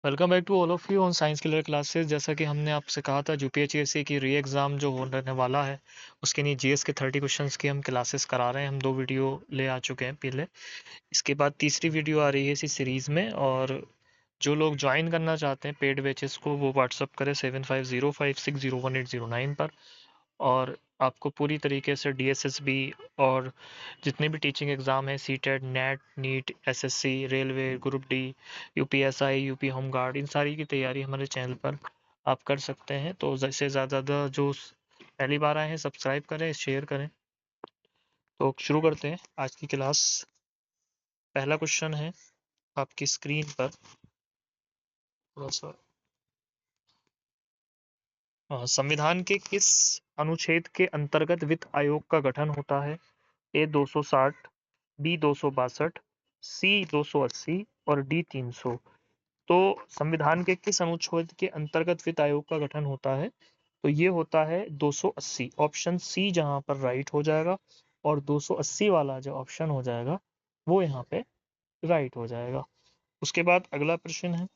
Welcome back to all of you on science killer classes. जैसा कि हमने आपसे कहा था, यूपीएससी की री एग्ज़ाम जो होने वाला है उसके लिए जीएस के 30 क्वेश्चंस की हम क्लासेस करा रहे हैं। हम 2 वीडियो ले आ चुके हैं पहले। इसके बाद तीसरी वीडियो आ रही है इसी सीरीज़ में। और जो लोग ज्वाइन करना चाहते हैं पेड बैचेस को, वो व्हाट्सअप करें 7505601809 पर। और आपको पूरी तरीके से डीएसएसबी और जितने भी टीचिंग एग्ज़ाम हैं, CTET, NET, NEET, SSC, railway, group D, UPSI, UP home guard, इन सारी की तैयारी हमारे चैनल पर आप कर सकते हैं। तो ज़्यादा से ज़्यादा जो पहली बार आए हैं सब्सक्राइब करें, शेयर करें। तो शुरू करते हैं आज की क्लास। पहला क्वेश्चन है आपकी स्क्रीन पर, थोड़ा सा। संविधान के किस अनुच्छेद के अंतर्गत वित्त आयोग का गठन होता है? ए 260, बी 262, सी 280 और डी 300। तो संविधान के किस अनुच्छेद के अंतर्गत वित्त आयोग का गठन होता है? तो ये होता है 280। ऑप्शन सी जहां पर राइट हो जाएगा, और 280 वाला जो ऑप्शन हो जाएगा वो यहाँ पे राइट हो जाएगा। उसके बाद अगला प्रश्न है,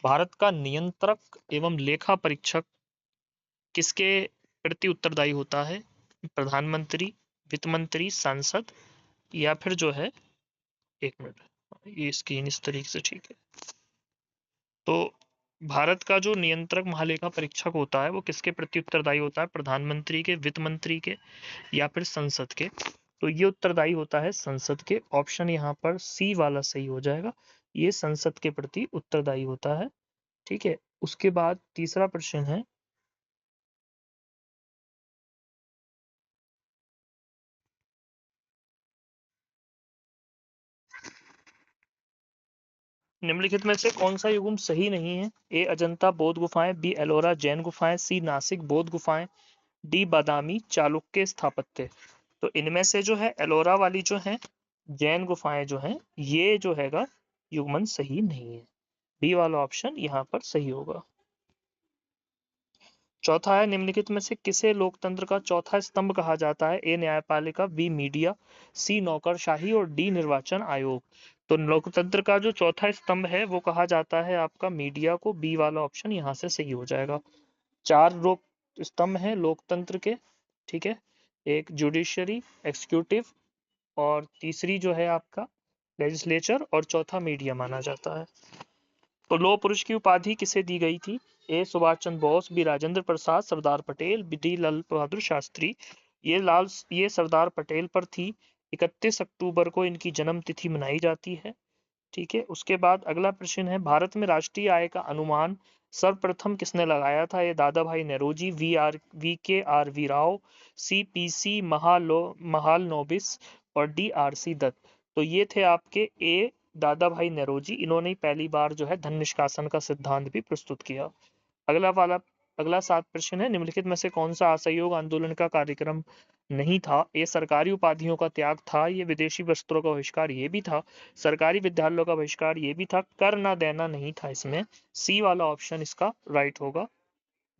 भारत का नियंत्रक एवं लेखा परीक्षक किसके प्रति उत्तरदायी होता है? प्रधानमंत्री, वित्त मंत्री, सांसद, या फिर जो है, एक मिनट, ये स्क्रीन इस तरीके से ठीक है। तो भारत का जो नियंत्रक महालेखा परीक्षक होता है वो किसके प्रति उत्तरदायी होता है? प्रधानमंत्री के, वित्त मंत्री के, या फिर संसद के? तो ये उत्तरदायी होता है संसद के। ऑप्शन यहाँ पर सी वाला सही हो जाएगा, ये संसद के प्रति उत्तरदायी होता है। ठीक है। उसके बाद तीसरा प्रश्न है, निम्नलिखित में से कौन सा युग्म सही नहीं है? ए अजंता बौद्ध गुफाएं, बी एलोरा जैन गुफाएं, सी नासिक बौद्ध गुफाएं, डी बादामी चालुक्य स्थापत्य। तो इनमें से जो है एलोरा वाली जो है जैन गुफाएं जो हैं, ये जो हैगा युग्मन सही नहीं है। बी वाला ऑप्शन यहाँ पर सही होगा। चौथा है, निम्नलिखित में से किसे लोकतंत्र का चौथा स्तंभ कहा जाता है? ए न्यायपालिका, बी मीडिया, सी नौकरशाही और डी निर्वाचन आयोग। तो लोकतंत्र का जो चौथा स्तंभ है वो कहा जाता है आपका मीडिया को। बी वाला ऑप्शन यहाँ से सही हो जाएगा। 4 लोक स्तंभ हैं लोकतंत्र के। ठीक है। एक जुडिशरी, एक्सिक्यूटिव, और तीसरी जो है आपका लेजिस्लेचर, और चौथा मीडिया माना जाता है। तो लौह पुरुष की उपाधि किसे दी गई थी? ए सुभाष चंद्र बोस, बी राजेंद्र प्रसाद, सरदार पटेल, डी लाल बहादुर शास्त्री। ये सरदार पटेल पर थी। 31 अक्टूबर को इनकी जन्म तिथि मनाई जाती है। ठीक है। उसके बाद अगला प्रश्न है, भारत में राष्ट्रीय आय का अनुमान सर्वप्रथम किसने लगाया था? ये Dadabhai Naoroji, V K R V Rao, C P C Mahalanobis, और डी आर सी दत्त। तो ये थे आपके ए दादा भाई नेरोजी। इन्होंने पहली बार जो है धन निष्कासन का सिद्धांत भी प्रस्तुत किया। अगला वाला अगला 7 प्रश्न है, निम्नलिखित में से कौन सा असहयोग आंदोलन का कार्यक्रम नहीं था? ये सरकारी उपाधियों का त्याग था, ये विदेशी वस्त्रों का बहिष्कार ये भी था, सरकारी विद्यालयों का बहिष्कार ये भी था, कर ना देना नहीं था इसमें। सी वाला ऑप्शन इसका राइट होगा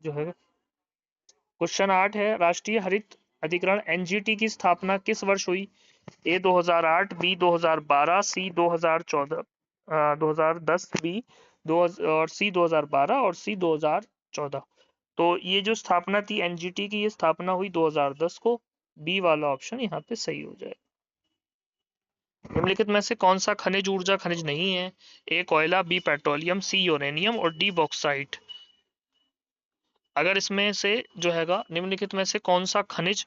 जो है। क्वेश्चन 8 है, राष्ट्रीय हरित अधिकरण एनजीटी की स्थापना किस वर्ष हुई? ए 2008, बी 2012, सी 2014, 2010, बी 2 और सी 2012, और सी 2014। तो ये जो स्थापना थी एनजीटी की, ये स्थापना हुई 2010 को। बी वाला ऑप्शन यहाँ पे सही हो जाए। निम्नलिखित में से कौन सा खनिज ऊर्जा खनिज नहीं है? ए कोयला, बी पेट्रोलियम, सी यूरेनियम, और डी बॉक्साइट। अगर इसमें से जो हैगा निम्नलिखित में से कौन सा खनिज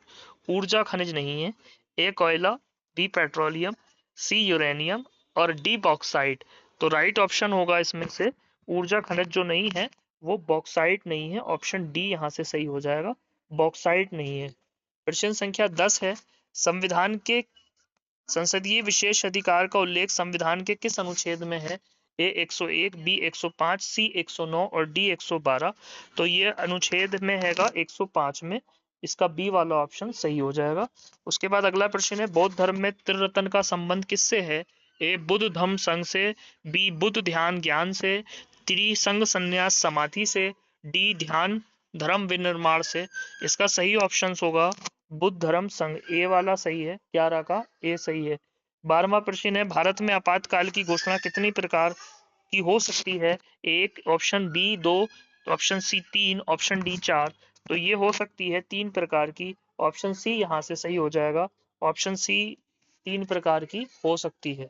ऊर्जा खनिज नहीं है? ए कोयला, बी पेट्रोलियम, सी यूरेनियम, और डी बॉक्साइट। तो राइट ऑप्शन होगा इसमें से ऊर्जा खनिज जो नहीं है वो बॉक्साइट नहीं है। ऑप्शन डी यहाँ से सही हो जाएगा, बॉक्साइट नहीं है। प्रश्न संख्या 10 है, संविधान के संसदीय विशेष अधिकार का उल्लेख संविधान के किस अनुच्छेद में है? ए 101, बी 105, सी 109, और डी 112। तो ये अनुच्छेद में हैगा 105 में। इसका बी वाला ऑप्शन सही हो जाएगा। उसके बाद अगला प्रश्न है, बौद्ध धर्म में त्रिरत्न का संबंध किससे है? ए बुद्ध धम्म संघ से, बी बुद्ध ध्यान ज्ञान से, त्रिसंग संन्यास समाधि से, डी ध्यान धर्म विनिर्माण से। इसका सही ऑप्शन होगा बुद्ध धर्म संघ। ए वाला सही है, 11 का ए सही है। 12वां प्रश्न है, भारत में आपातकाल की घोषणा कितनी प्रकार की हो सकती है 1, option B 2, option C 3, option D 4। तो ये हो सकती है 3 प्रकार की। ऑप्शन सी यहाँ से सही हो जाएगा। ऑप्शन सी 3 प्रकार की हो सकती है।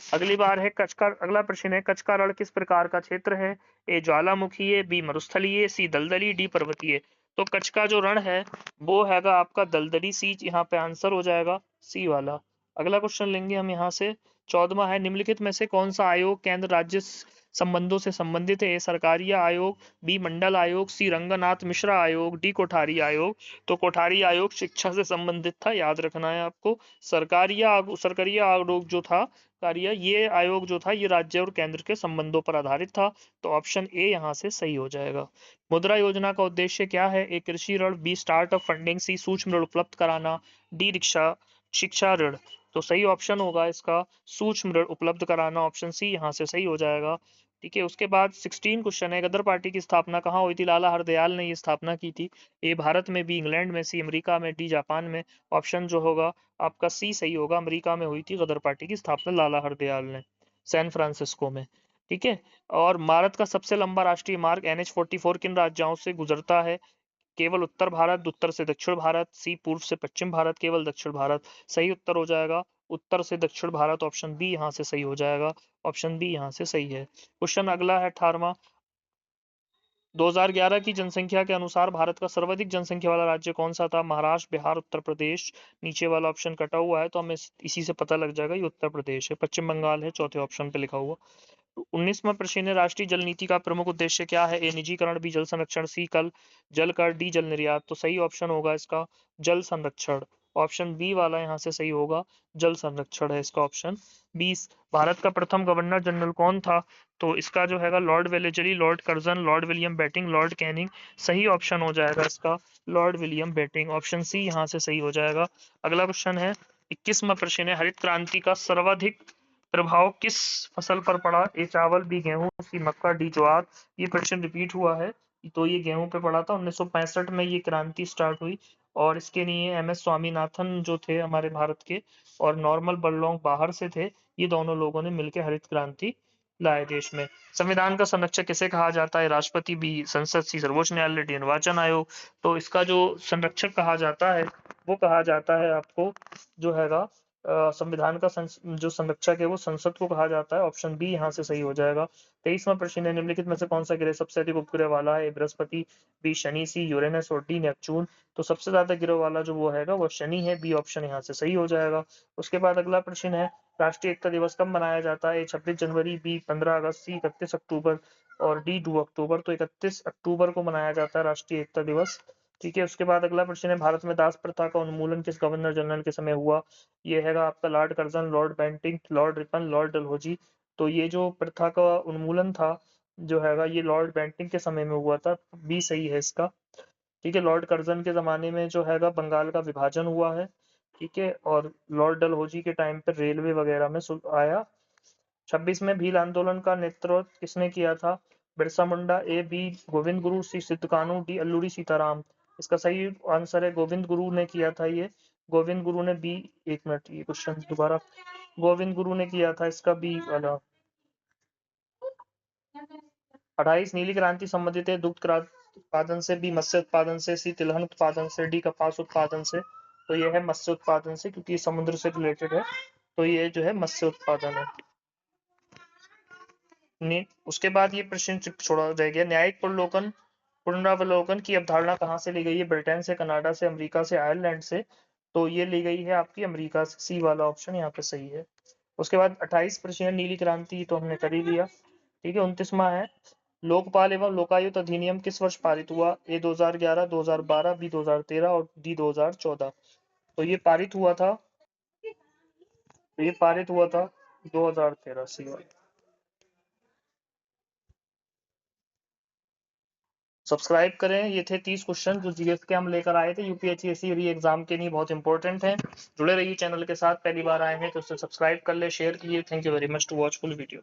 अगली बार है कच्छ का अगला प्रश्न है, कच्छ का रण किस प्रकार का क्षेत्र है? ए ज्वालामुखी, बी मरुस्थलीय, सी दलदली, डी पर्वतीय। तो कच्छ का जो रण है वो हैगा आपका दलदली, सी यहाँ पे आंसर हो जाएगा, सी वाला। अगला क्वेश्चन लेंगे हम यहाँ से। 14वां है, निम्नलिखित में से कौन सा आयोग केंद्र राज्य संबंधों से संबंधित है? ए सरकारी आयोग, बी मंडल आयोग, सी रंगनाथ मिश्रा आयोग, डी कोठारी आयोग। तो कोठारी आयोग शिक्षा से संबंधित था, याद रखना है आपको। सरकारी आयोग जो था कार्य, ये आयोग जो था ये राज्य और केंद्र के संबंधों पर आधारित था। तो ऑप्शन ए यहाँ से सही हो जाएगा। मुद्रा योजना का उद्देश्य क्या है? ए कृषि ऋण, बी स्टार्टअप फंडिंग, सी सूक्ष्म ऋण उपलब्ध कराना, डी शिक्षा ऋण। तो सही ऑप्शन होगा इसका सूक्ष्म ऋण उपलब्ध कराना, ऑप्शन सी यहाँ से सही हो जाएगा। ठीक है, उसके बाद 16 क्वेश्चन है, गदर पार्टी की स्थापना कहाँ हुई थी? लाला हरदयाल ने ये स्थापना की थी। ए भारत में, बी इंग्लैंड में, सी अमेरिका में, डी जापान में। ऑप्शन जो होगा आपका सी सही होगा, अमेरिका में हुई थी गदर पार्टी की स्थापना लाला हरदयाल ने, सैन फ्रांसिस्को में। ठीक है, और भारत का सबसे लंबा राष्ट्रीय मार्ग NH-44 किन राज्यों से गुजरता है? केवल उत्तर भारत, उत्तर से दक्षिण भारत, सी पूर्व से पश्चिम भारत, केवल दक्षिण भारत। सही उत्तर हो जाएगा उत्तर से दक्षिण भारत, ऑप्शन बी यहाँ से सही हो जाएगा। ऑप्शन बी यहाँ से सही है। क्वेश्चन अगला है 18वां, 2011 की जनसंख्या के अनुसार भारत का सर्वाधिक जनसंख्या वाला राज्य कौन सा था? महाराष्ट्र, बिहार, उत्तर प्रदेश। नीचे वाला ऑप्शन कटा हुआ है तो हमें इसी से पता लग जाएगा, ये उत्तर प्रदेश है। पश्चिम बंगाल है चौथे ऑप्शन पे लिखा हुआ। 19वां प्रश्न है, राष्ट्रीय जल नीति का प्रमुख उद्देश्य क्या है? ए निजीकरण, बी जल संरक्षण, सी जल कर, डी जल निर्यात। तो सही ऑप्शन होगा इसका जल संरक्षण, ऑप्शन बी वाला यहाँ से सही होगा, जल संरक्षण है इसका ऑप्शन 20। भारत का प्रथम गवर्नर जनरल कौन था? तो इसका जो है Lord Wellesley, Lord Curzon, Lord William Bentinck, Lord Canning. सही ऑप्शन हो जाएगा इसका Lord William Bentinck, option C यहाँ से सही हो जाएगा। अगला क्वेश्चन है 21वां प्रश्न है, हरित क्रांति का सर्वाधिक प्रभाव किस फसल पर पड़ा? ए चावल, बी गेहूं, सी मक्का, डी ज्वार। ये प्रश्न रिपीट हुआ है, तो ये गेहूं पे पड़ा था। 1965 में ये क्रांति स्टार्ट हुई और इसके लिए MS स्वामीनाथन जो थे हमारे भारत के, और नॉर्मल बरलोंग बाहर से थे, ये दोनों लोगों ने मिलकर हरित क्रांति लाए देश में। संविधान का संरक्षक किसे कहा जाता है? राष्ट्रपति, बी संसद, सी सर्वोच्च न्यायालय, डी निर्वाचन आयोग। तो इसका जो संरक्षक कहा जाता है वो कहा जाता है आपको जो हैगा संविधान का जो संरक्षक है वो संसद को कहा जाता है, ऑप्शन बी यहाँ से सही हो जाएगा। 23वां प्रश्न है, निम्नलिखित में से कौन सा ग्रह सबसे अधिक उपग्रह वाला है? Brihaspati, B Shani, C Uranus और डी नेपच्यून। तो सबसे ज्यादा ग्रह वाला जो वो हैगा वो शनि है, बी ऑप्शन यहाँ से सही हो जाएगा। उसके बाद अगला प्रश्न है, राष्ट्रीय एकता दिवस कब मनाया जाता है? 26 जनवरी, बी 15 अगस्त, सी 31 अक्टूबर और डी 2 अक्टूबर। तो 31 अक्टूबर को मनाया जाता है राष्ट्रीय एकता दिवस। ठीक है, उसके बाद अगला प्रश्न है, भारत में दास प्रथा का उन्मूलन किस गवर्नर जनरल के समय हुआ? ये हैगा आपका Lord Curzon, Lord Bentinck, Lord Ripon, Lord Dalhousie. तो ये जो प्रथा का उन्मूलन था जो हैगा ये लॉर्ड बेंटिंक के समय में हुआ था, बी सही है इसका। ठीक है, लॉर्ड कर्जन के जमाने में जो हैगा बंगाल का विभाजन हुआ है। ठीक है, और लॉर्ड डलहौजी के टाइम पर रेलवे वगैरह में आया। 26 में भील आंदोलन का नेतृत्व किसने किया था? बिरसा मुंडा, ए बी गोविंद गुरु, सी सिद्ध कानू, डी अल्लूरी सीताराम। इसका सही आंसर है गोविंद गुरु ने किया था ये, गोविंद गुरु ने बी, एक मिनट ये क्वेश्चन दोबारा, गोविंद गुरु ने किया था इसका बी वाला। 28 नीली क्रांति संबंधित है, दुग्ध उत्पादन से, बी मत्स्य उत्पादन से, सी तिलहन उत्पादन से, डी कपास उत्पादन से। तो ये है मत्स्य उत्पादन से, क्योंकि समुद्र से रिलेटेड है, तो ये जो है मत्स्य उत्पादन है। उसके बाद ये प्रश्न छोड़ा रह गया, न्यायिक पुनरावलोकन की अवधारणा कहाँ से ली गई है? ब्रिटेन से, कनाडा से, अमेरिका से, आयरलैंड से। तो ये ली गई है आपकी अमेरिका से, सी वाला ऑप्शन यहाँ पे सही है। उसके बाद 28 प्रश्न नीली क्रांति तो हमने कर ही लिया। ठीक है, 29वां है, लोकपाल एवं लोकायुक्त अधिनियम किस वर्ष पारित हुआ? ए 2011, 2012, बी 2013 और डी 2014। तो ये पारित हुआ था 2013, सी वाला। सब्सक्राइब करें, ये थे 30 क्वेश्चन जो जीएस के हम लेकर आए थे यूपीएससी री एग्जाम के लिए, बहुत इंपॉर्टेंट है। जुड़े रहिए चैनल के साथ, पहली बार आए हैं तो उसे सब्सक्राइब कर ले, शेयर कीजिए। Thank you very much to watch full video.